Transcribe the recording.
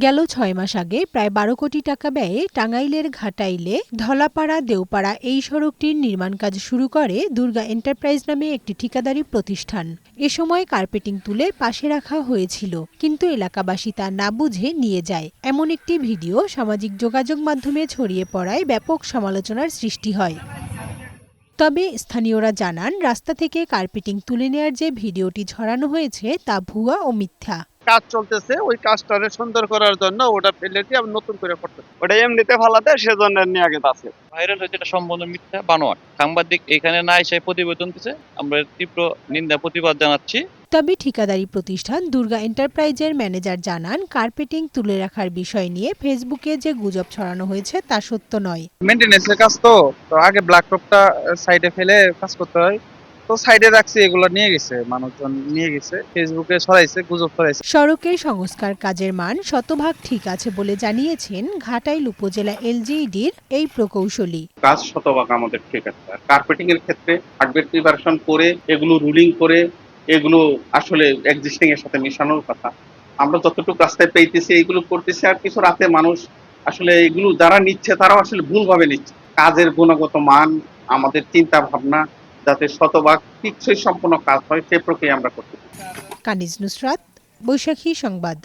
গেল ৬ মাস আগে প্রায় ১২ কোটি টাকা ব্যয়ে টাঙ্গাইলের ঘাটাইলে ধলাপাড়া দেওপাড়া এই সড়কটির নির্মাণ কাজ শুরু করে দুর্গা এন্টারপ্রাইজ নামে একটি ঠিকাদারি প্রতিষ্ঠান। এ সময় কার্পেটিং তুলে পাশে রাখা হয়েছিল, কিন্তু এলাকাবাসী তা না বুঝে নিয়ে যায়। এমন একটি ভিডিও সামাজিক যোগাযোগ মাধ্যমে ছড়িয়ে পড়ায় ব্যাপক সমালোচনার সৃষ্টি হয়। তবে স্থানীয়রা জানান, রাস্তা থেকে কার্পেটিং তুলে নেয়ার যে ভিডিওটি ছড়ানো হয়েছে তা ভুয়া ও মিথ্যা। কাজ চলতেছে, ওই কাজটারে সুন্দর করার জন্য ওটা ফেলে দিয়ে আবার নতুন করে করতে, ওটা এমনিতে ফালাতে সেজন্য নিয়ে আগে আছে। ভাইরাল হয়েছে, এটা সম্পূর্ণ মিথ্যা বানোয়াট। সাংবাদিক এখানে না এসে প্রতিবেদন দিচ্ছে, আমরা তীব্র নিন্দা প্রতিবাদ জানাচ্ছি। তবে ঠিকাদারি প্রতিষ্ঠান দুর্গা এন্টারপ্রাইজের ম্যানেজার জানান, কার্পেটিং তুলে রাখার বিষয় নিয়ে ফেসবুকে যে গুজব ছড়ানো হয়েছে তা সত্য নয়। মেইনটেনেন্সের কাজ তো আগে ব্ল্যাক টপটা সাইডে ফেলে কাজ করতে হয়, তো সাইডে রাখছি, এগুলো নিয়ে গেছে, মানুষজন নিয়ে গেছে, ফেসবুকে ছড়াইছে, গুজব ছড়াইছে। সড়কের সংস্কার কাজের মান শতভাগ ঠিক আছে বলে জানিয়েছেন ঘাটাইল উপজেলা এলজিইডির এই প্রকৌশলী। কাজ শতভাগ আমাদের ঠিক আছে। কার্পেটিং এর ক্ষেত্রে হার্ডওয়্যার প্রিপারেশন করে এগুলো রুলিং করে এগুলো আসলে এক্সিস্টিং এর সাথে মেশানোর কথা। আমরা যতটুকু রাস্তায় পেয়েছি এইগুলো করতেছি, আর কিছু রাতে মানুষ আসলে এগুলো যারা নিচ্ছে তারাও আসলে ভুলভাবে নিচ্ছে। কাজের গুণগত মান, আমাদের চিন্তা ভাবনা যাতে শতভাগ টিকসই সম্পন্ন কাজ হয় সে প্রক্রিয়া আমরা করতেছি। কানিজ নুসরাত, বৈশাখী সংবাদ।